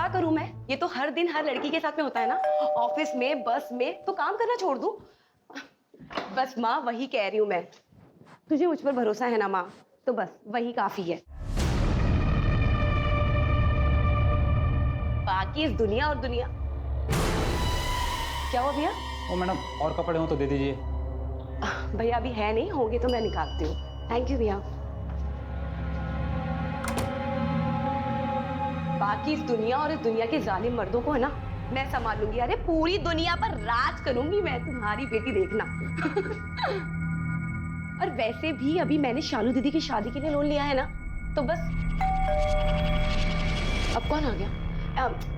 क्या करूं मैं? ये तो हर दिन हर लड़की के साथ में होता है ना, ऑफिस में, बस में। तो काम करना छोड़ दूं? बस माँ, वही कह रही हूं मैं। तुझे मुझ पर भरोसा है ना माँ? तो बस वही काफी है। बाकी इस दुनिया और दुनिया। क्या हुआ भैया? ओ मैडम, और कपड़े हो तो दे दीजिए। भैया अभी है नहीं, होंगे तो मैं निकालती हूँ। थैंक यू भैया। बाकी इस दुनिया और इस दुनिया के जालिम मर्दों को है ना, मैं संभाल लूंगी। अरे पूरी दुनिया पर राज करूंगी मैं, तुम्हारी बेटी देखना। और वैसे भी अभी मैंने शालू दीदी की शादी के लिए लोन लिया है ना, तो बस। अब कौन आ गया?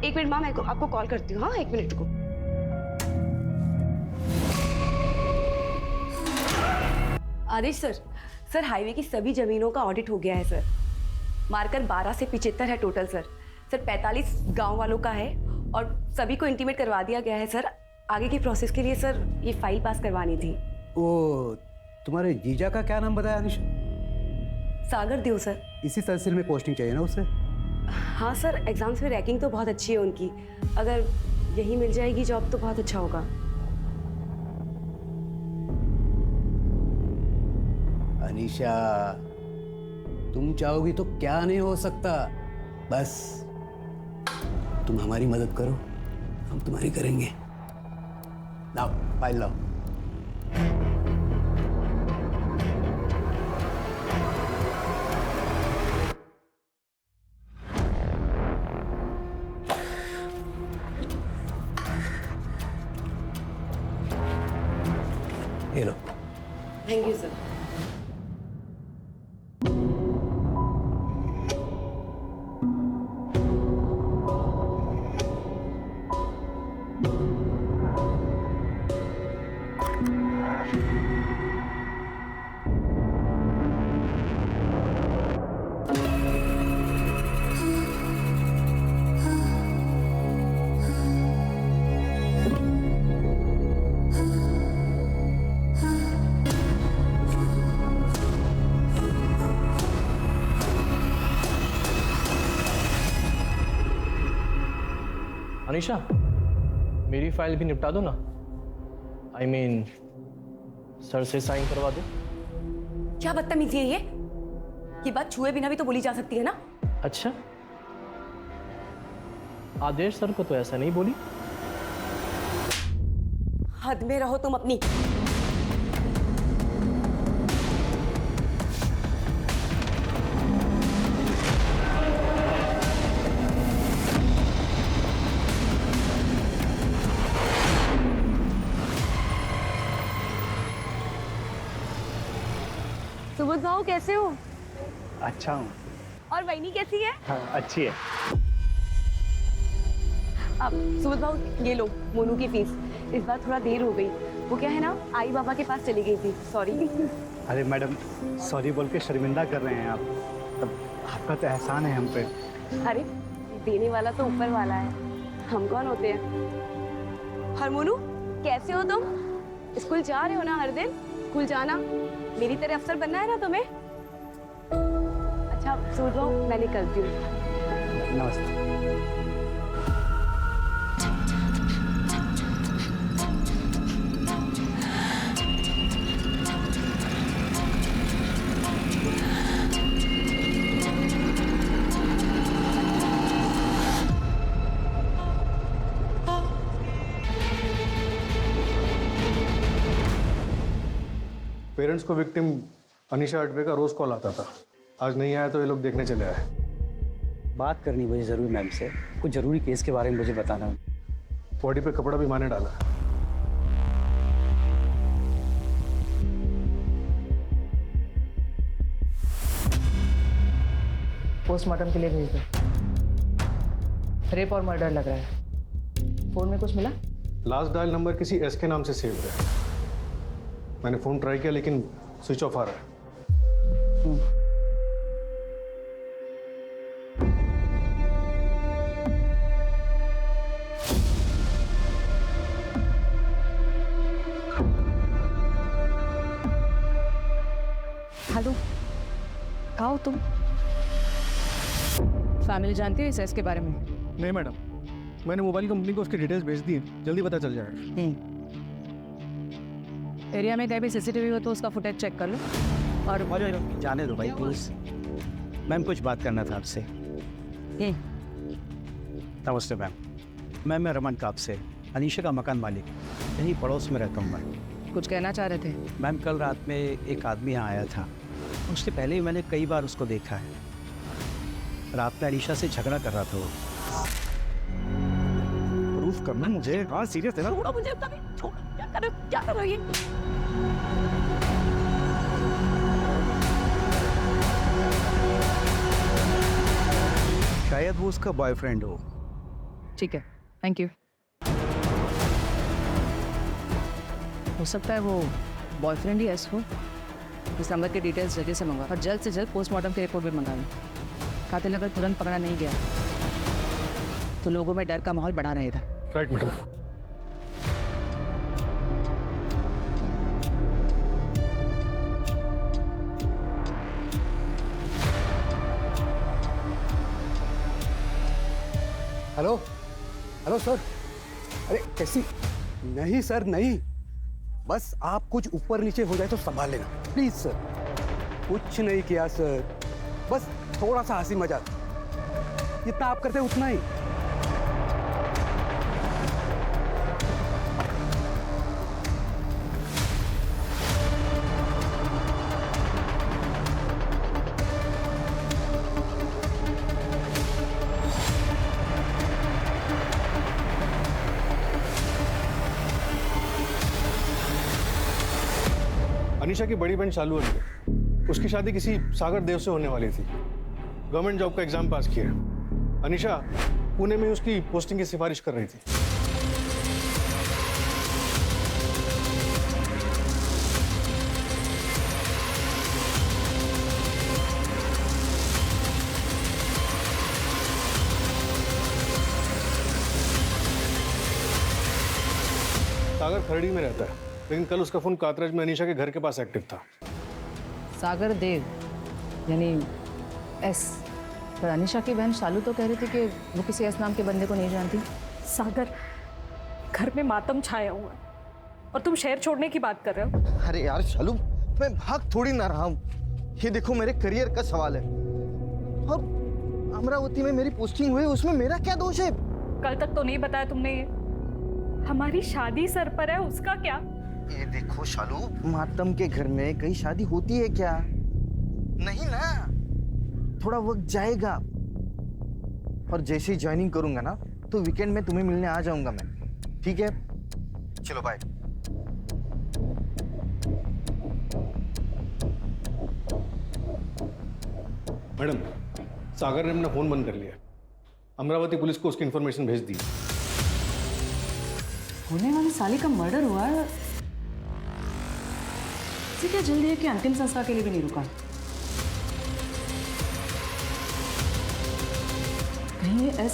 एक मिनट माँ, मैं आपको कॉल करती हूँ। हाँ, एक मिनट को। आदेश सर, सर हाईवे की सभी जमीनों का ऑडिट हो गया है सर। मार्कर 12 से 75 है टोटल सर। सर 45 गांव वालों का है और सभी को इंटीमेट करवा दिया गया है सर। आगे की प्रोसेस के लिए सर ये फाइल पास करवानी थी। ओ, तुम्हारे जीजा का क्या नाम बताया अनिशा? सागर देव सर। इसी तहसील में पोस्टिंग चाहिए ना उसे? हाँ सर, एग्जाम्स में रैंकिंग तो बहुत अच्छी है उनकी। अगर यही मिल जाएगी जॉब तो बहुत अच्छा होगा। अनिशा, तुम चाहोगी तो क्या नहीं हो सकता। बस तुम हमारी मदद करो, हम तुम्हारी करेंगे। लाओ फाइल लाओ। ये लो। Thank you sir. अनीशा, मेरी फाइल भी निपटा दो ना। I mean, सर से साइन करवा दो। क्या बदतमीजी है ये? ये बात छुए बिना भी तो बोली जा सकती है ना? अच्छा, आदेश सर को तो ऐसा नहीं बोली। हद में रहो तुम अपनी। सुबोध भाऊ कैसे हो? अच्छा हूँ। और वैनी कैसी है? हाँ, अच्छी है। अब सुबोध भाऊ ये लो मोनू की फीस। इस बार थोड़ा देर हो गई, वो क्या है ना, आई बाबा के पास चली गई थी। सॉरी। अरे मैडम, सॉरी बोल के शर्मिंदा कर रहे हैं आप। तब आपका तो एहसान है हम पे। अरे देने वाला तो ऊपर वाला है, हम कौन होते हैं? और मोनू कैसे हो तुम? स्कूल जा रहे हो ना हर दिन? स्कूल जाना, मेरी तरह अफसर बनना है ना तुम्हें? अच्छा सुबोध भाऊ, मैं निकलती हूँ। नमस्ते। पेरेंट्स को विक्टिम अनीशा अडवे का रोज कॉल आता था। आज नहीं आया तो ये लोग देखने चले आए। बात करनी मुझे ज़रूर मैम से। कुछ ज़रूरी केस के बारे में मुझे बताना है। बॉडी पे कपड़ा भी माने डाला है। पोस्टमार्टम के लिए भेज दो। रेप और मर्डर लग रहा है। फोन में कुछ मिला? लास्ट डायल नंबर किसी एस के नाम से सेव है। मैंने फोन ट्राई किया लेकिन स्विच ऑफ आ रहा है। हेलो, कहाँ हो तुम? फैमिली जानती हो इस एस के बारे में? नहीं मैडम, मैंने मोबाइल कंपनी को उसकी डिटेल्स भेज दी हैं, जल्दी पता चल जाएगा। एरिया में कहीं भी सीसीटीवी हो तो उसका फुटेज चेक कर लो। और जाने दो भाई प्लीज। मैम कुछ बात करना था आपसे। नमस्ते मैम। मैं रमन काप से, अनीशा का मकान मालिक, यहीं पड़ोस में रहता हूँ मैं। कुछ कहना चाह रहे थे? मैम कल रात में एक आदमी यहाँ आया था, उससे पहले ही मैंने कई बार उसको देखा है। रात में अनीशा से झगड़ा कर रहा था वो। प्रूफ करना मुझे। हाँ सीरियस है ना। छोड़ो मुझे, सभी छोड़ो। क्या करो ये? शायद वो उसका बॉयफ्रेंड हो। ठीक है, थैंक यू। हो सकता है वो बॉयफ्रेंड ही ऐसा हो। इस नंबर की डिटेल्स जगह से मंगवा और जल्द से जल्द पोस्टमार्टम की रिपोर्ट भी मंगा लो। कातिल अगर तुरंत पकड़ा नहीं गया तो लोगों में डर का माहौल बढ़ा रहेगा। Right madam. Hello hello sir. अरे कैसी? नहीं सर नहीं, बस आप कुछ ऊपर नीचे हो जाए तो संभाल लेना प्लीज सर। कुछ नहीं किया सर, बस थोड़ा सा हंसी मजाक, जितना आप करते उतना ही। अनीशा की बड़ी बहन शालू है, उसकी शादी किसी सागर देव से होने वाली थी। गवर्नमेंट जॉब का एग्जाम पास किया। अनीशा पुणे में उसकी पोस्टिंग की सिफारिश कर रही थी। सागर खरड़ी में रहता है, लेकिन कल उसका फोन कातराज में अनीशा के घर के पास एक्टिव था। सागर देव यानी एस। पर अनीशा की बहन शालू तो कह रही थी कि वो किसी एस नाम के बंदे को नहीं जानती। सागर, घर में मातम छाया हुआ है और तुम शहर छोड़ने की बात कर रहे हो। अरे यार शालू, मैं भाग थोड़ी ना रहा हूँ, ये देखो मेरे करियर का सवाल है। और अमरावती में मेरी पोस्टिंग हुई, उसमें मेरा क्या दोष है? कल तक तो नहीं बताया तुमने ये। हमारी शादी सर पर है, उसका क्या? ये देखो शालू, मातम के घर में कहीं शादी होती है क्या? नहीं ना, थोड़ा वक्त जाएगा। और जैसे ही ज्वाइनिंग करूंगा ना तो वीकेंड में तुम्हें मिलने आ जाऊंगा मैं, ठीक है? चलो बाय। मैडम, सागर ने अपना फोन बंद कर लिया। अमरावती पुलिस को उसकी इंफॉर्मेशन भेज दी। होने वाली साली का मर्डर हुआ है, इसे क्या जल्दी है कि अंतिम संस्कार के लिए भी नहीं रुका? कहीं ये एस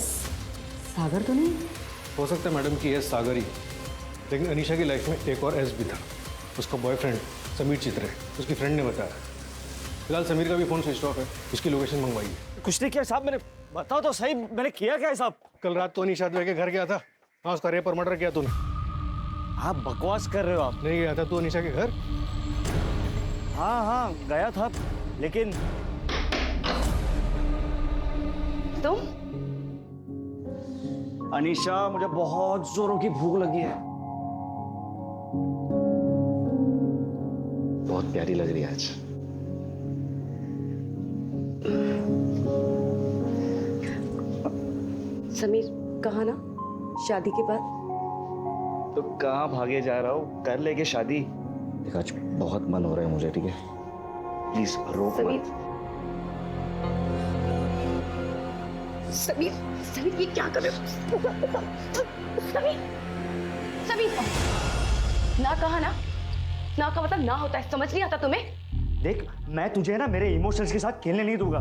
सागर तो नहीं? हो सकता है मैडम कि एस सागर ही, लेकिन अनीशा की लाइफ में एक और एस भी था। उसका बॉयफ्रेंड समीर चित्रे, उसकी फ्रेंड ने बताया। फिलहाल समीर का भी फोन स्विच ऑफ है, उसकी लोकेशन मंगवाई है। कुछ नहीं किया साहब मैंने। बताओ तो सही, मैंने किया क्या है साहब? कल रात तो अनीशा के घर गया था। हाँ, उसका रेप और मर्डर किया तूने। आप बकवास कर रहे हो। आप नहीं गया था तू अनीशा के घर? हाँ गया था, लेकिन तुम? अनीशा, मुझे बहुत जोरों की भूख लगी है। बहुत प्यारी लग रही है आज। समीर कहा ना शादी के बाद। तो कहाँ भागे जा रहा हूँ, कर लेके शादी। देख आज बहुत मन हो रहा है मुझे, ठीक है? प्लीज रोक मत। समीर, समीर ये क्या कर रहे हो? समीर, समीर, ना कहा ना, ना का मतलब ना होता है, समझ नहीं आता तुम्हें? देख, मैं तुझे ना मेरे इमोशंस के साथ खेलने नहीं दूंगा।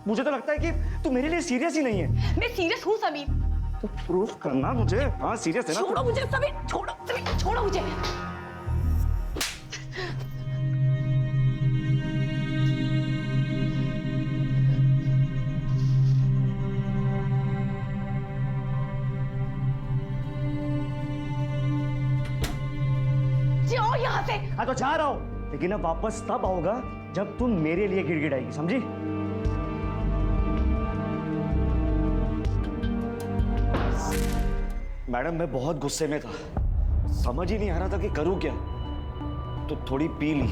मुझे तो लगता है कि तू मेरे लिए सीरियस ही नहीं है। मैं सीरियस हूँ समीर। तो प्रूफ करना मुझे। हाँ सीरियस है ना? छोड़ो मुझे समीर, छोड़ो समीर, छोड़ो मुझे। यहाँ से। हाँ तो जा रहा हूँ, लेकिन अब वापस तब आओगा जब तुम मेरे लिए गिड़गिड़ाएगी, समझी? मैडम मैं बहुत गुस्से में था, समझ ही नहीं आ रहा था कि करूं क्या। तो थोड़ी पी ली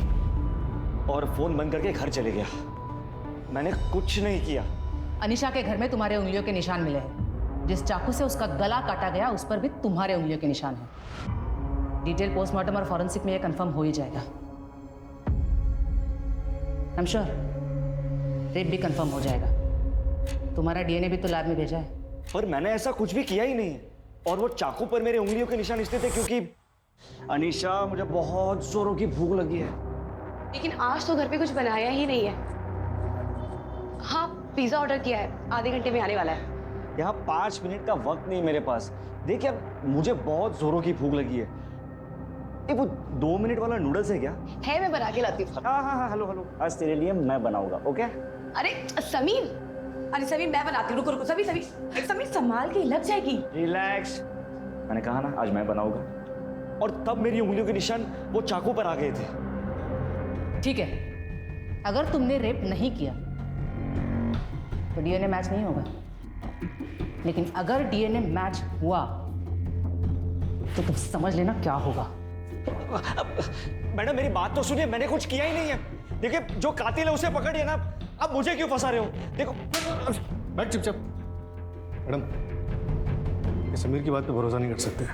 और फोन बंद करके घर चले गया। मैंने कुछ नहीं किया। अनीशा के घर में तुम्हारे उंगलियों के निशान मिले हैं। जिस चाकू से उसका गला काटा गया उस पर भी तुम्हारे उंगलियों के निशान हैं। डिटेल पोस्टमार्टम और फॉरेंसिक में यह कंफर्म हो ही जाएगा। आई एम श्योर रेप भी कंफर्म हो जाएगा। तुम्हारा डीएनए भी तो लैब में भेजा है। पर मैंने ऐसा कुछ भी किया ही नहीं है। और वो चाकू पर मेरे उंगलियों के निशान इसलिए थे क्योंकि अनीशा, मुझे बहुत जोरों की भूख लगी है। लेकिन आज तो घर पे कुछ बनाया ही नहीं है। हाँ, पिज्जा ऑर्डर किया है, आधे घंटे में आने वाला है। यहाँ 5 मिनट का वक्त नहीं मेरे पास। देखिए अब मुझे बहुत जोरों की भूख लगी है। ये वो 2 मिनट वाला नूडल्स है क्या? है, मैं बना के लाती हूँ। हाँ, हेलो हेलो, आज तेरे लिए मैं बनाऊंगा, ओके? अरे समीर, मैं बनाती हूँ। रुको समीर संभाल के, लग जाएगी। रिलैक्स, मैंने कहा ना आज मैं बनाऊंगा। और तब मेरी उंगलियों के निशान वो चाकू पर आ गए थे। ठीक है, अगर तुमने रेप नहीं किया तो डीएनए मैच नहीं होगा। लेकिन अगर डीएनए मैच हुआ तो तुम समझ लेना क्या होगा। मैडम मेरी बात तो सुनिए, मैंने कुछ किया ही नहीं है। देखिए जो कातिल है उसे पकड़िए ना, अब मुझे क्यों फंसा रहे हो? देखो बैठ चुपचाप। मैडम ये समीर की बात पे भरोसा नहीं कर सकते।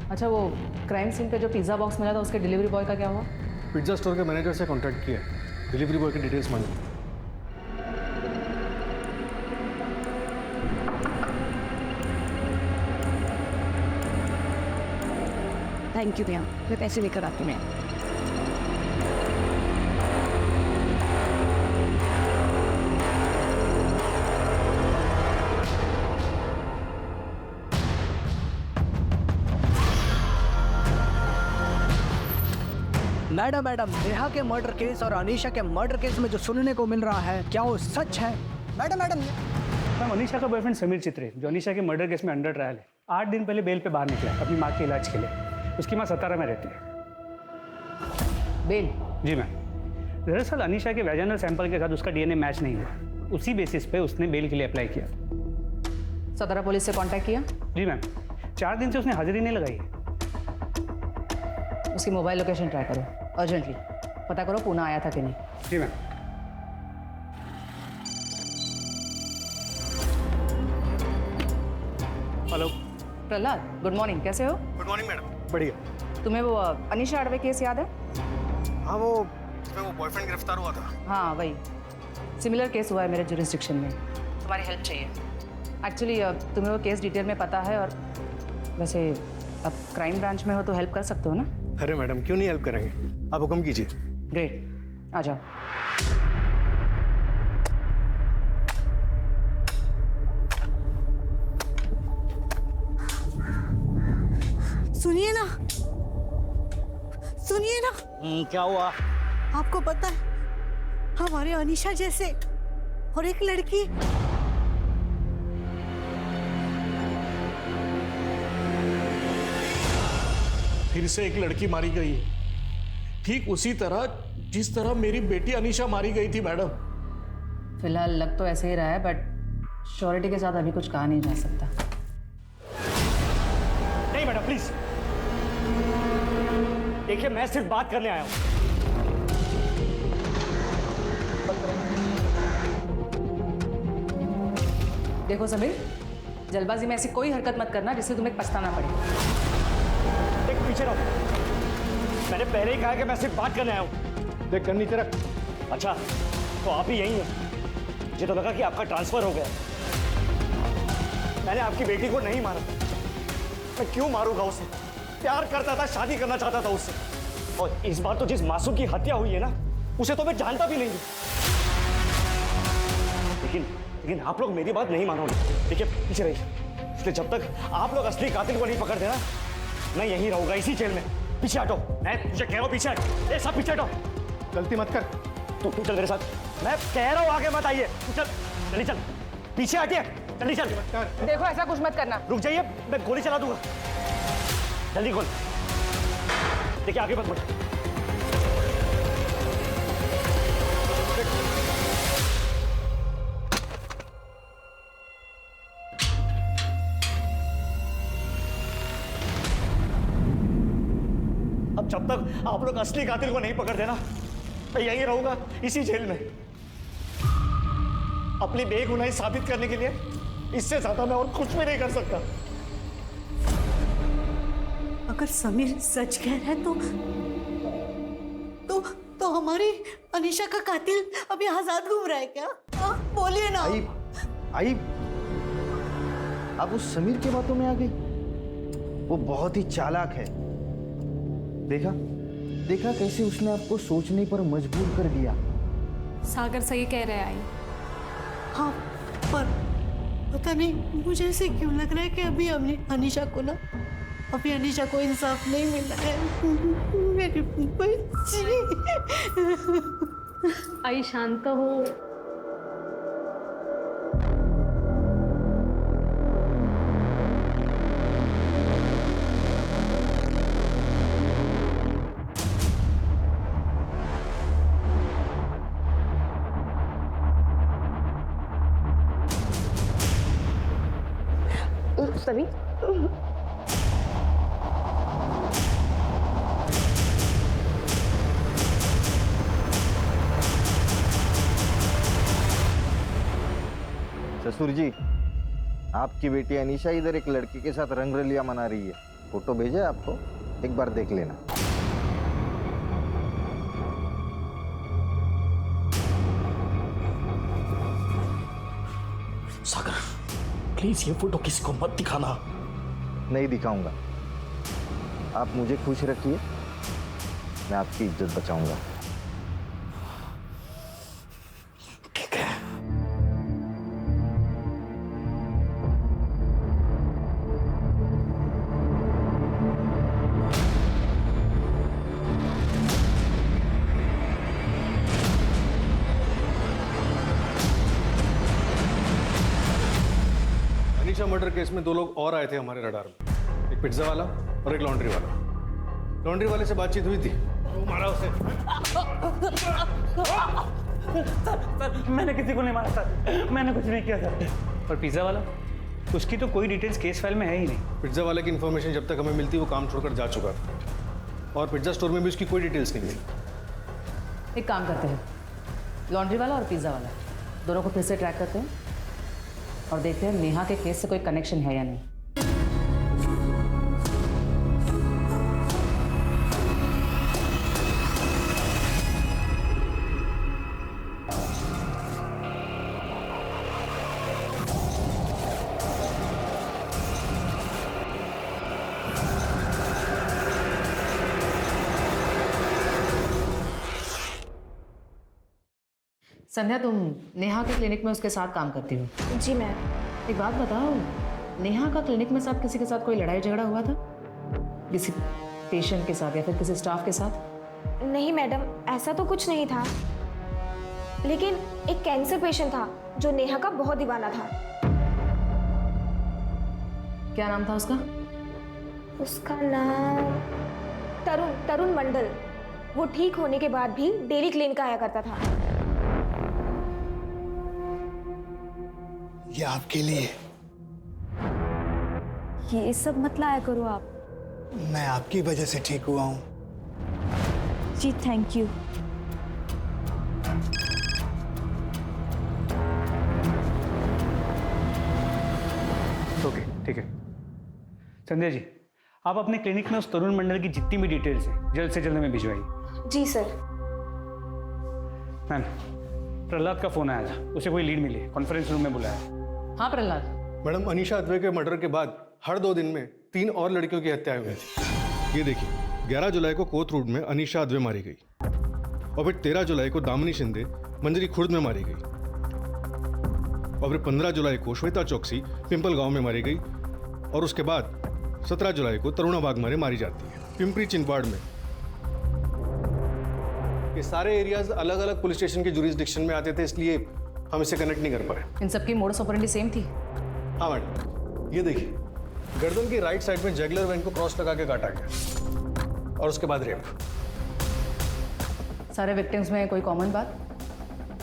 अच्छा, वो क्राइम सीन पे जो पिज्जा बॉक्स मिला था उसके डिलीवरी बॉय का क्या हुआ? पिज्जा स्टोर के मैनेजर से कांटेक्ट किया, डिलीवरी बॉय की डिटेल्स मांगी। थैंक यू भैया, मैं पैसे लेकर आती हूँ। मैडम नेहा के मर्डर केस और अनीशा के मर्डर केस में जो सुनने को मिल रहा है, क्या वो सच है? मैडम मैम, अनीशा का बॉयफ्रेंड समीर चित्रे, जो अनीशा के मर्डर केस में अंडर ट्रायल है, 8 दिन पहले बेल पे बाहर निकला है अपनी माँ के इलाज के लिए। उसकी माँ सतारा में रहती है। बेल? जी मैम। दरअसल अनीशा के वैजाइनल सैंपल के साथ उसका डीएनए मैच नहीं हुआ। उसी बेसिस पे उसने बेल के लिए अप्लाई किया। सदरा पुलिस से कांटेक्ट किया? जी मैम, 4 दिन से उसने हाजिरी नहीं लगाई है। उसकी मोबाइल लोकेशन ट्राई करो अर्जेंटली। पता करो पुणे आया था कि नहीं। जी ma'am. Hello Prahlad, good morning, कैसे हो? Good morning madam. बढ़िया। तुम्हें वो अनीशा अडवे केस याद है? हाँ, वो इसमें वो बॉयफ्रेंड गिरफ्तार हुआ था। हाँ वही, सिमिलर केस हुआ है मेरे जुरिस्डिक्शन में। तुम्हारी हेल्प चाहिए। एक्चुअली तुम्हें वो केस डिटेल में पता है, और वैसे अब क्राइम ब्रांच में हो तो हेल्प कर सकते हो ना? अरे मैडम क्यों नहीं हेल्प करेंगे, आप हुक्म कीजिए। ग्रेट, आ जाओ। सुनिए ना, क्या हुआ? आपको पता है हमारे अनीशा जैसे और एक लड़की फिर से एक लड़की मारी गई है, ठीक उसी तरह जिस तरह मेरी बेटी अनीशा मारी गई थी मैडम। फिलहाल लग तो ऐसे ही रहा है, बट श्योरिटी के साथ अभी कुछ कहा नहीं जा सकता। नहीं मैडम प्लीज, देखिए मैं सिर्फ बात करने आया हूं। देखो समीर, जल्दबाजी में ऐसी कोई हरकत मत करना जिससे तुम्हें पछताना पड़े। देख पीछे रहो, मैंने पहले ही कहा कि मैं सिर्फ बात करने आया हूं। देख कर नीचे रख। अच्छा तो आप ही यही हैं? मुझे तो लगा कि आपका ट्रांसफर हो गया। मैंने आपकी बेटी को नहीं मारा। मैं क्यों मारूंगा उसे? प्यार करता था, शादी करना चाहता था उससे। और इस बार तो जिस मासूम की हत्या हुई है ना, उसे तो मैं जानता भी नहीं हूं। लेकिन आप लोग मेरी बात नहीं मानोगे। देखिए पीछे रहिए, इसलिए जब तक आप लोग असली कातिल को नहीं पकड़ते ना, मैं यहीं रहूंगा इसी जेल में। पीछे हटो, मैं तुझे कह रहा हूं पीछे हट। ए सब पीछे हटो, गलती मत कर। तू चल मेरे साथ, मैं कह रहा हूं आगे मत आइए। तू चल, जल्दी चल, पीछे हटिए, जल्दी चल। देखो ऐसा कुछ मत करना। रुक जाइए, मैं गोली चला दूंगा। जल्दी खोल। देखिए आगे मत बढ़ो। अब जब तक आप लोग असली कातिल को नहीं पकड़ देना, मैं यहीं रहूंगा इसी जेल में। अपनी बेगुनाही साबित करने के लिए इससे ज्यादा मैं और कुछ भी नहीं कर सकता। अगर समीर सच कह रहा है तो हमारी अनीशा का कातिल अभी आजाद घूम रहा है क्या? बोलिए ना। आई आप उस समीर की बातों में आ गई। वो बहुत ही चालाक है। देखा कैसे उसने आपको सोचने पर मजबूर कर दिया। सागर सही कह रहे हैं आई। हाँ, पर पता नहीं मुझे ऐसे क्यों लग रहा है कि अभी अनीशा को इंसाफ नहीं मिला है। मेरी बच्ची। आई शांत हो। सभी ससुर जी, आपकी बेटी अनीशा इधर एक लड़के के साथ रंगरलिया मना रही है। फोटो भेजा है आपको, एक बार देख लेना। सागर प्लीज ये फोटो किसी को मत दिखाना। नहीं दिखाऊंगा। आप मुझे खुश रखिए, मैं आपकी इज्जत बचाऊंगा। ठीक है। अनीशा मर्डर केस में 2 लोग और आए थे हमारे रडार में, एक पिज्जा वाला और एक लॉन्ड्री वाला। लॉन्ड्री वाले से बातचीत हुई थी, वो मारा उसे। सर मैंने किसी को नहीं मारा सर, मैंने कुछ नहीं किया सर। और पिज़्ज़ा वाला, उसकी तो कोई डिटेल्स केस फाइल में है ही नहीं। पिज्जा वाले की इन्फॉर्मेशन जब तक हमें मिलती वो काम छोड़कर जा चुका था, और पिज्जा स्टोर में भी उसकी कोई डिटेल्स नहीं मिली। एक काम करते हैं, लॉन्ड्री वाला और पिज़्ज़ा वाला दोनों को फिर से ट्रैक करते हैं और देखते हैं नेहा के केस से कोई कनेक्शन है या नहीं। संध्या, तुम नेहा के क्लिनिक में उसके साथ काम करती हो? जी मैम। एक बात बताओ, नेहा का क्लिनिक में साथ किसी के साथ कोई लड़ाई झगड़ा हुआ था? किसी पेशेंट के साथ या फिर किसी स्टाफ के साथ? नहीं मैडम, ऐसा तो कुछ नहीं था, लेकिन एक कैंसर पेशेंट था जो नेहा का बहुत दीवाना था। क्या नाम था उसका? उसका नाम तरुण मंडल। वो ठीक होने के बाद भी डेली क्लिनिक आया करता था। ये आपके लिए। ये सब मत लाया करो आप। मैं आपकी वजह से ठीक हुआ हूँ। जी थैंक यू। ओके, ठीक है। संध्या जी, आप अपने क्लिनिक में उस तरुण मंडल की जितनी भी डिटेल्स हैं जल्द से जल्द हमें भिजवाइए। जी सर। मैम, प्रहलाद का फोन आया था, उसे कोई लीड मिली, कॉन्फ्रेंस रूम में बुलाया। हाँ प्रहलाद। मैडम, अनीशा अद्वै के मर्डर के बाद हर 2 दिन में 3 और लड़कियों की हत्याएं हुई थी। ये देखिए, 11 जुलाई को कोथ रोड में अनीशा अद्वै मारी गई, और फिर 13 जुलाई को दामिनी शिंदे मंजरी खुर्द में मारी गई, और फिर 15 जुलाई को श्वेता चौकसी पिंपल गांव में मारी गई, और उसके बाद 17 जुलाई को तरुणा बागमारे मारी जाती है पिंपरी चिंचवाड़ में। ये सारे एरियाज अलग अलग पुलिस स्टेशन के जुरिस्डिक्शन में आते थे, इसलिए हम इसे कनेक्ट नहीं कर पाए। इन सबकी मोडस ऑपरेंडी सेम थी? हाँ मैडम, ये देखिए, गर्दन की राइट साइड में जैगलर वैन को क्रॉस लगा के काटा गया, और उसके बाद रेप। सारे विक्टिम्स में कोई कॉमन बात?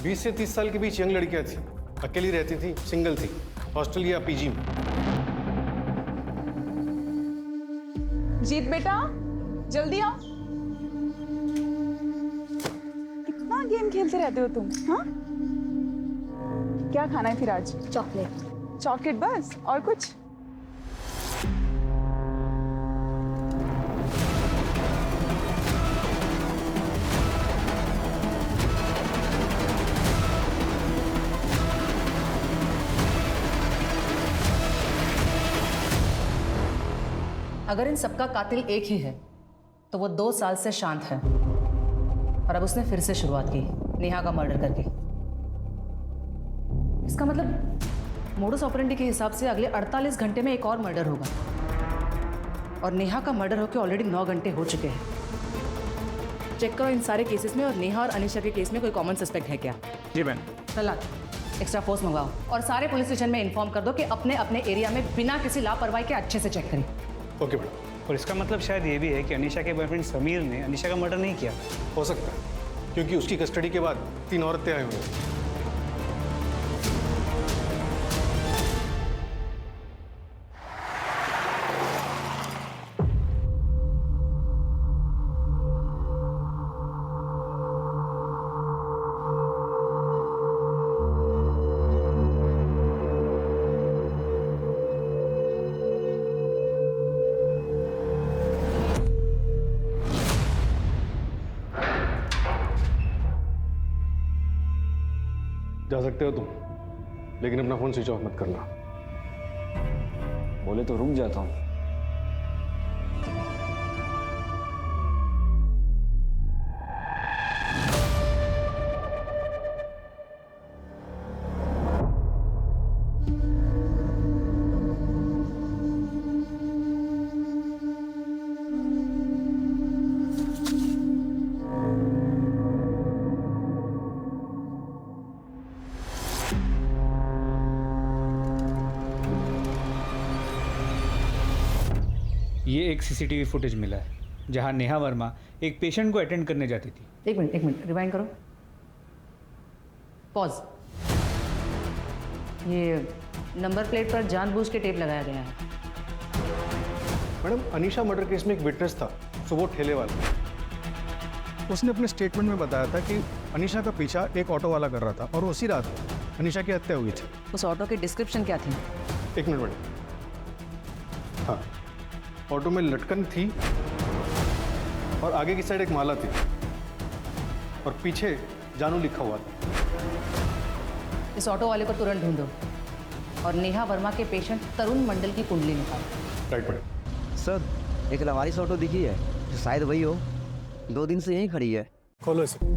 20 से 30 साल के बीच यंग लड़कियां थी, अकेली रहती थी, सिंगल थी, हॉस्टल या पीजी में। जीत बेटा, जल्दी आओ। कितना गेम खेलते रहते हो तुम? हाँ, क्या खाना है फिर आज? चॉकलेट। चॉकलेट बस, और कुछ? अगर इन सबका कातिल एक ही है तो वो 2 साल से शांत है और अब उसने फिर से शुरुआत की नेहा का मर्डर करके। इसका मतलब मोडस ऑपरेंडी के हिसाब से अगले 48 घंटे में एक और मर्डर होगा और नेहा का मर्डर होकर ऑलरेडी 9 घंटे हो चुके हैं। चेक करो इन सारे केसेस में और नेहा और अनीशा के केस में कोई कॉमन सस्पेक्ट है क्या? जी मैम। प्रहलाद, एक्स्ट्रा फोर्स मंगवाओ और सारे पुलिस स्टेशन में इन्फॉर्म कर दो कि अपने अपने एरिया में बिना किसी लापरवाही के अच्छे से चेक करें। Okay madam. और इसका मतलब शायद ये भी है कि अनीशा के बॉयफ्रेंड समीर ने अनीशा का मर्डर नहीं किया। हो सकता है, क्योंकि उसकी कस्टडी के बाद 3 औरतें आई हुई हैं। जा सकते हो तुम, लेकिन अपना फोन स्विच ऑफ मत करना। बोले तो रुक जाता हूँ। ये एक सीसीटीवी फुटेज मिला है जहां नेहा वर्मा एक पेशेंट को अटेंड करने जाती थी। एक मिनट रिवाइंड करो। पॉज। ये नंबर प्लेट पर जानबूझ के टेप लगाया गया है। मैडम, अनीशा मर्डर केस में एक विटनेस था, तो वो ठेले वाला। उसने अपने स्टेटमेंट में बताया था कि अनीशा का पीछा एक ऑटो वाला कर रहा था और उसी रात अनीशा की हत्या हुई थी। उस ऑटो की डिस्क्रिप्शन क्या थी? 1 मिनट मैडम। हाँ, ऑटो में लटकन थी और आगे की साइड एक माला थी और पीछे जानू लिखा हुआ था। इस ऑटो वाले को तुरंत ढूंढो और नेहा वर्मा के पेशेंट तरुण मंडल की कुंडली निकालो। Right madam. सर, एक लवारिस ऑटो दिखी है, जो शायद वही हो। 2 दिन से यहीं खड़ी है। खोलो इसे।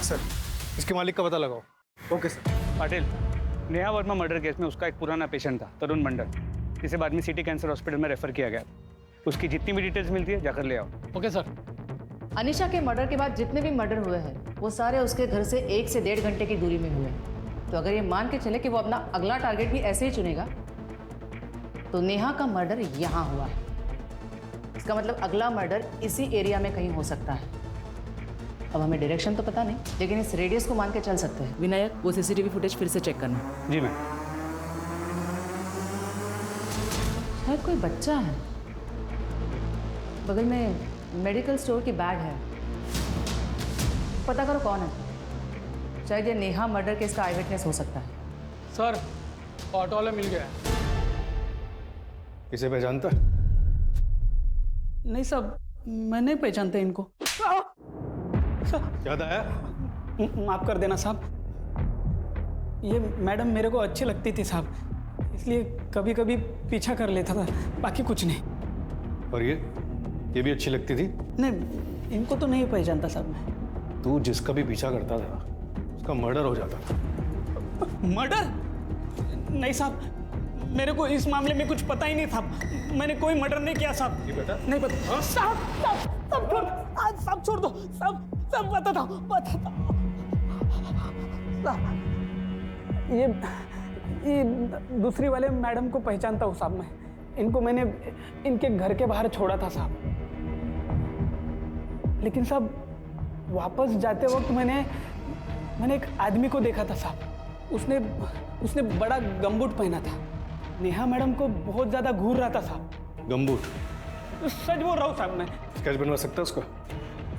सर, इसके मालिक का पता लगाओ। Okay sir. Patil, Neha Verma murder case में उसका एक पुराना पेशेंट था तरुण मंडल, जिसे बाद में सिटी कैंसर हॉस्पिटल में रेफर किया गया। उसकी जितनी भी डिटेल्स मिलती है जाकर ले आओ। Okay sir. अनीशा के मर्डर के बाद जितने भी मर्डर हुए हैं वो सारे उसके घर से 1 से 1.5 घंटे की दूरी में हुए हैं। तो अगर ये मान के चले कि वो अपना अगला टारगेट भी ऐसे ही चुनेगा तो नेहा का मर्डर यहाँ हुआ है। इसका मतलब अगला मर्डर इसी एरिया में कहीं हो सकता है। अब हमें डायरेक्शन तो पता नहीं, लेकिन इस रेडियस को मान के चल सकते हैं। विनायक, वो सीसीटीवी फुटेज फिर से चेक करना। जी मैम। शायद कोई बच्चा है। बगल में मेडिकल स्टोर की बैग है। पता करो कौन है। शायद ये नेहा मर्डर केस का आई विटनेस हो सकता है। सर, ऑटो वाला मिल गया। इसे पहचानता है? नहीं साहब, मैं नहीं पहचानता इनको। याद आया? माफ कर देना साहब, ये मैडम मेरे को अच्छी लगती थी साहब, इसलिए कभी कभी पीछा कर लेता था, बाकी कुछ नहीं। और ये भी अच्छी लगती थी? नहीं, इनको तो नहीं पहचानता साहब मैं। तू जिसका भी पीछा करता था उसका मर्डर हो जाता था। मर्डर? नहीं साहब, मेरे को इस मामले में कुछ पता ही नहीं था। मैंने कोई मर्डर नहीं किया साहब। ये बेटा नहीं पता। साहब सब छोड़, आज सब छोड़ दो। सब बताता हूँ। ये दूसरी वाले मैडम को पहचानता हूँ साहब मैं। इनको मैंने इनके घर के बाहर छोड़ा था साहब। लेकिन साहब वापस जाते वक्त मैंने एक आदमी को देखा था साहब। उसने बड़ा गमबूट पहना था। नेहा मैडम को बहुत ज्यादा घूर रहा था साहब। गमबूट? सच बोल रहा हूँ साहब मैं। स्केच बनवा सकता है उसका?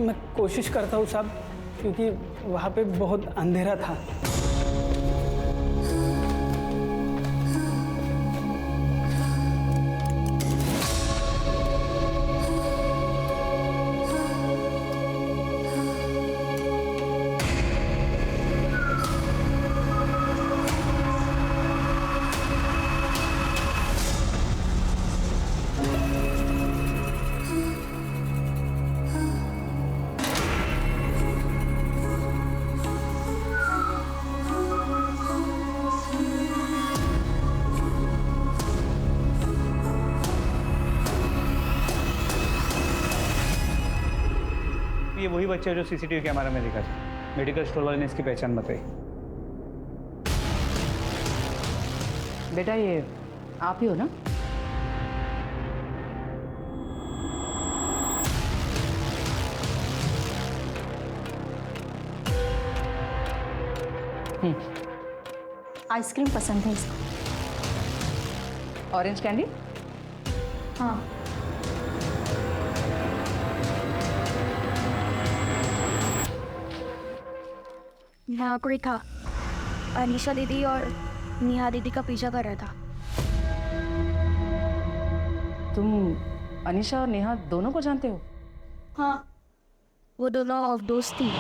मैं कोशिश करता हूँ साहब, क्योंकि वहाँ पे बहुत अंधेरा था। ये वही बच्चा है जो सीसीटीवी कैमरा में दिखा था। मेडिकल स्टोर वाले ने इसकी पहचान बताई। बेटा ये आप ही हो ना? आइसक्रीम पसंद है इसको। Orange candy? हाँ। यहाँ कोई था, अनीशा दीदी और नेहा दीदी का पीछा कर रहा था। तुम अनीशा और नेहा दोनों को जानते हो? हाँ, वो दोनों ऑफ दोस्त थी।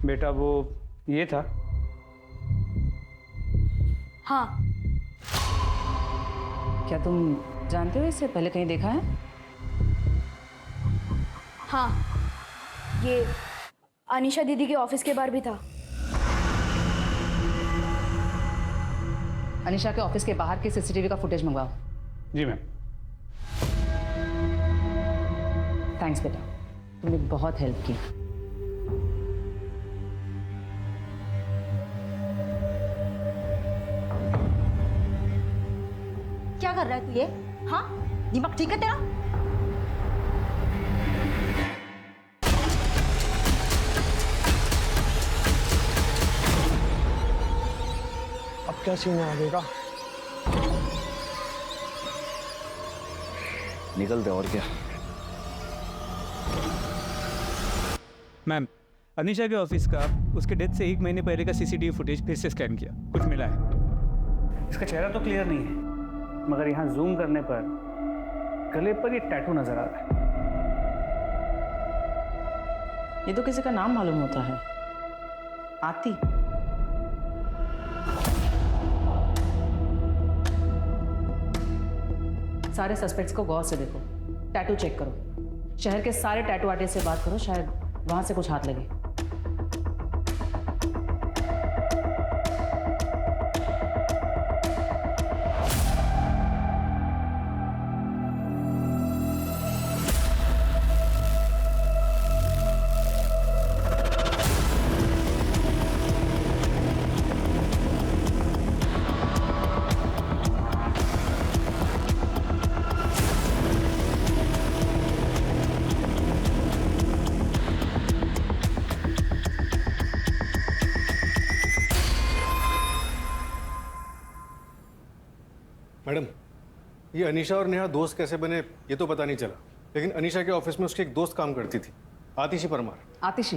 बेटा वो ये था? हाँ। क्या तुम जानते हो इससे पहले कहीं देखा है? हाँ, ये अनीशा दीदी के ऑफिस के बाहर भी था। अनीशा के ऑफिस के बाहर के सीसीटीवी का फुटेज मंगवाओ। जी मैम। थैंक्स बेटा, तुमने बहुत हेल्प की। क्या कर रहा है तू ये? हाँ, दिमाग ठीक है तेरा? अब क्या सीन है आगे का? निकलते और क्या। मैम, अनीशा के ऑफिस का उसके डेथ से 1 महीने पहले का सीसीटीवी फुटेज फिर से स्कैन किया, कुछ मिला है। इसका चेहरा तो क्लियर नहीं है, मगर यहाँ जूम करने पर गले पर ये टैटू नजर आ रहा है। ये तो किसी का नाम मालूम होता है, आती। सारे सस्पेक्ट्स को गौर से देखो, टैटू चेक करो। शहर के सारे टैटू आर्टिस्ट से बात करो, शायद वहां से कुछ हाथ लगे। मैडम, ये अनीशा और नेहा दोस्त कैसे बने ये तो पता नहीं चला, लेकिन अनीशा के ऑफिस में उसकी एक दोस्त काम करती थी, आतिशी परमार। आतिशी?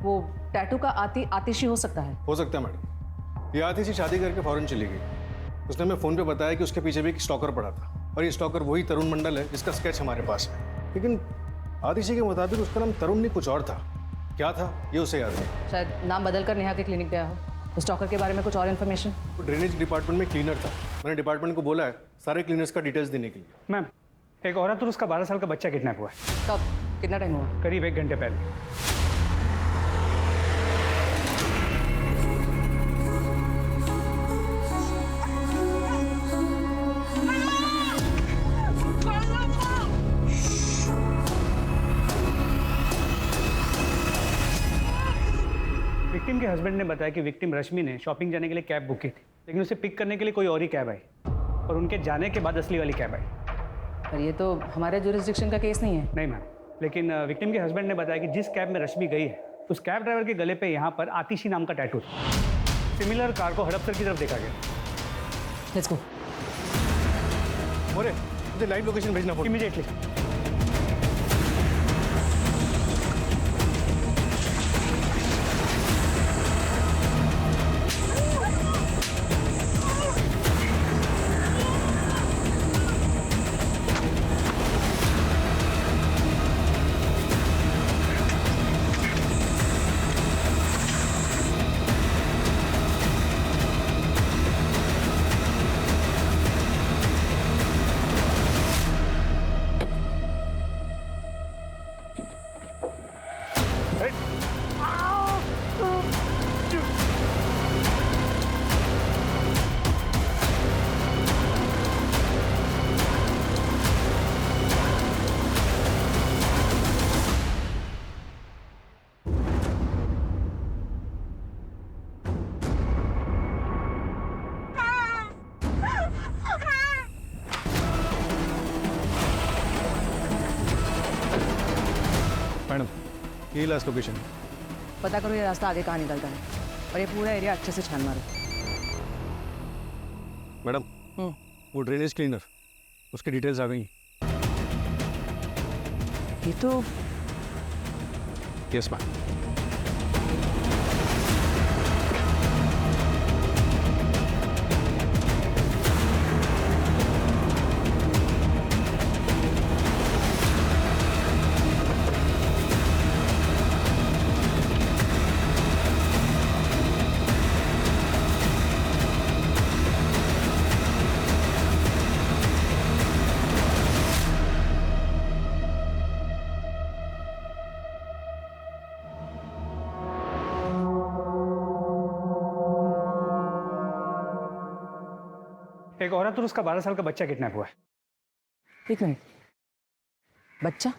वो टैटू का आतिशी हो सकता है? हो सकता है मैडम। ये आतिशी शादी करके फौरन चली गई। उसने हमें फ़ोन पे बताया कि उसके पीछे भी एक स्टॉकर पड़ा था, और ये स्टॉकर वही तरुण मंडल है जिसका स्केच हमारे पास है। लेकिन आतिशी के मुताबिक उसका नाम तरुण नहीं कुछ और था। क्या था ये उसे याद नहीं। शायद नाम बदल कर नेहा के क्लिनिक गया हो। स्टॉकर के बारे में कुछ और इन्फॉर्मेशन? वो ड्रेनेज डिपार्टमेंट में क्लीनर था। मैंने डिपार्टमेंट को बोला है सारे क्लीनर्स का डिटेल्स देने के लिए। मैम, एक औरत और उसका 12 साल का बच्चा किडनैप हुआ है। कब? कितना टाइम हुआ? करीब 1 घंटे पहले। विक्टिम के हस्बैंड ने बताया कि विक्टिम रश्मि ने शॉपिंग जाने के लिए कैब बुक की थी, लेकिन उसे पिक करने के लिए कोई और ही कैब आई और उनके जाने के बाद असली वाली कैब आई। पर ये तो हमारे जुरिस्डिक्शन का केस नहीं है। नहीं मैम, लेकिन विक्टिम के हस्बैंड ने बताया कि जिस कैब में रश्मि गई है उस कैब ड्राइवर के गले पे यहाँ पर आतिशी नाम का टैटू था। सिमिलर कार को हड़पसर की तरफ देखा गया। Let's go. मोरे, मुझे लाइव लोकेशन भेजना पड़ेगा इमीडिएटली। मैडम, ये लास्ट लोकेशन है। पता करो ये रास्ता आगे कहाँ निकलता है और ये पूरा एरिया अच्छे से छान मारो। मैडम, वो ड्रेनेज क्लीनर, उसकी डिटेल्स आ गई। ये तो यस मैम। एक औरत और उसका 12 साल का बच्चा किडनैप हुआ है। एक मिनट, बच्चा?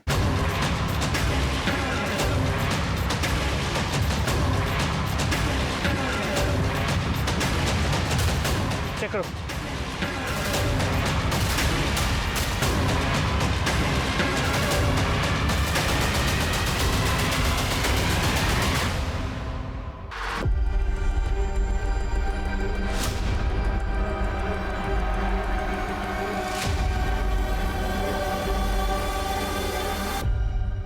चेक करो।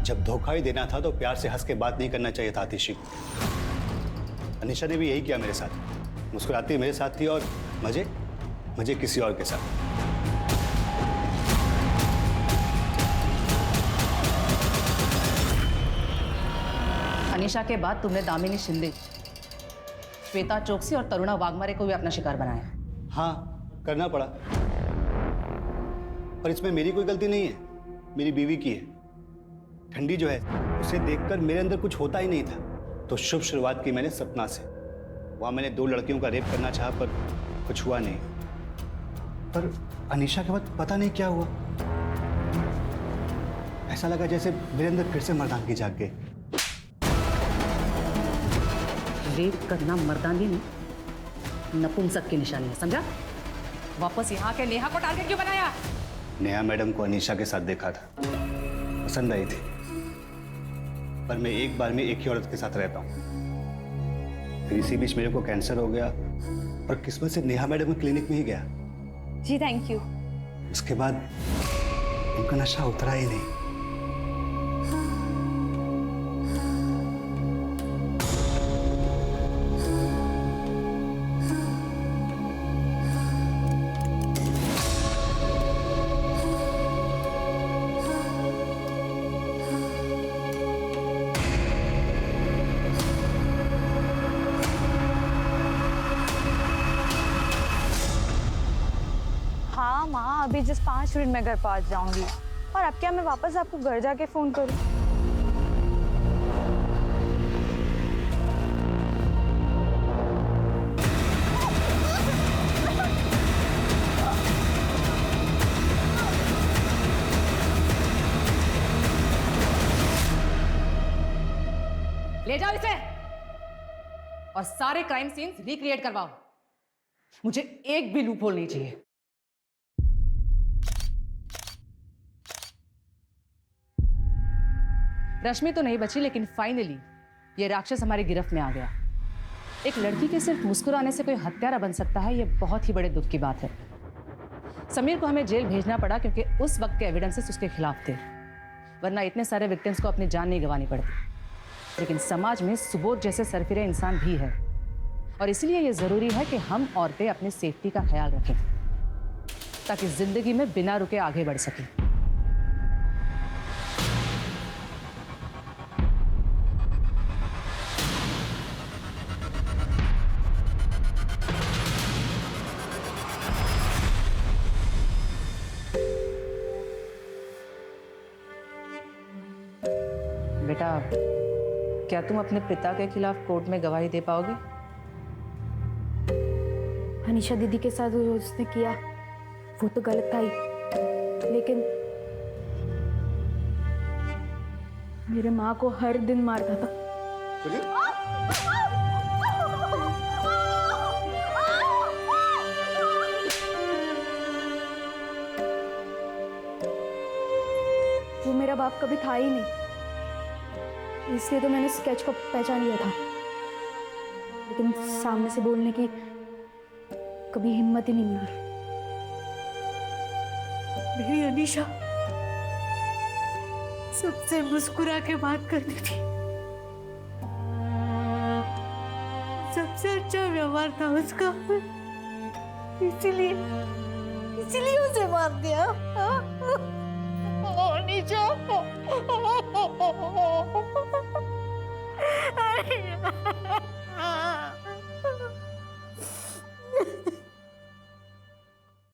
जब धोखा ही देना था तो प्यार से हंस के बात नहीं करना चाहिए था आतिशी। अनीशा ने भी यही किया मेरे साथ। मुस्कुराती मेरे साथ थी और मजे किसी और के साथ। अनीशा के बाद तुमने दामिनी शिंदे, श्वेता चोकसी और तरुणा वाघमारे को भी अपना शिकार बनाया। हाँ, करना पड़ा, पर इसमें मेरी कोई गलती नहीं है, मेरी बीवी की है। ठंडी जो है उसे देखकर मेरे अंदर कुछ होता ही नहीं था, तो शुभ शुरुआत की मैंने सपना से। वहां मैंने 2 लड़कियों का रेप करना चाहा पर कुछ हुआ नहीं। पर अनीशा के बाद पता नहीं क्या हुआ, ऐसा लगा जैसे मेरे अंदर फिर से मर्दानगी जाग गई। रेप करना मर्दानगी नहीं, नपुंसक की निशानी है, समझा? वापस यहाँ के नेहा को टारगेट क्यों बनाया? नेहा मैडम को अनीशा के साथ देखा था, पसंद आई थी, पर मैं एक बार में एक ही औरत के साथ रहता हूँ। फिर इसी बीच मेरे को कैंसर हो गया और किस्मत से नेहा मैडम के क्लिनिक में ही गया। जी थैंक यू। उसके बाद उनका नशा उतरा ही नहीं। जाऊंगी, जिस 5 मिनट में घर पहुंच जाऊंगी। और अब क्या मैं वापस आपको घर जाके फोन करूं? ले जाओ इसे और सारे क्राइम सीन्स रिक्रिएट करवाओ। मुझे एक भी लूप होल नहीं चाहिए। रश्मि तो नहीं बची, लेकिन फाइनली ये राक्षस हमारी गिरफ्त में आ गया। एक लड़की के सिर्फ मुस्कुराने से कोई हत्यारा बन सकता है, ये बहुत ही बड़े दुख की बात है। समीर को हमें जेल भेजना पड़ा क्योंकि उस वक्त के एविडेंसेस उसके खिलाफ थे, वरना इतने सारे विक्टिम्स को अपनी जान नहीं गंवानी पड़ती। लेकिन समाज में सुबोध जैसे सरफिरे इंसान भी है, और इसलिए यह जरूरी है कि हम औरतें अपनी सेफ्टी का ख्याल रखें ताकि जिंदगी में बिना रुके आगे बढ़ सकें। बेटा, क्या तुम अपने पिता के खिलाफ कोर्ट में गवाही दे पाओगे? अनीशा दीदी के साथ जो उसने किया वो तो गलत था ही, लेकिन मेरे माँ को हर दिन मारता था। वो मेरा बाप कभी था ही नहीं, इसलिए तो मैंने स्केच को पहचान लिया था, लेकिन सामने से बोलने की कभी हिम्मत ही नहीं मिली। मेरी अनीशा सबसे मुस्कुरा के बात करती थी, सबसे अच्छा व्यवहार था उसका, इसीलिए उसे मार दिया। अनीशा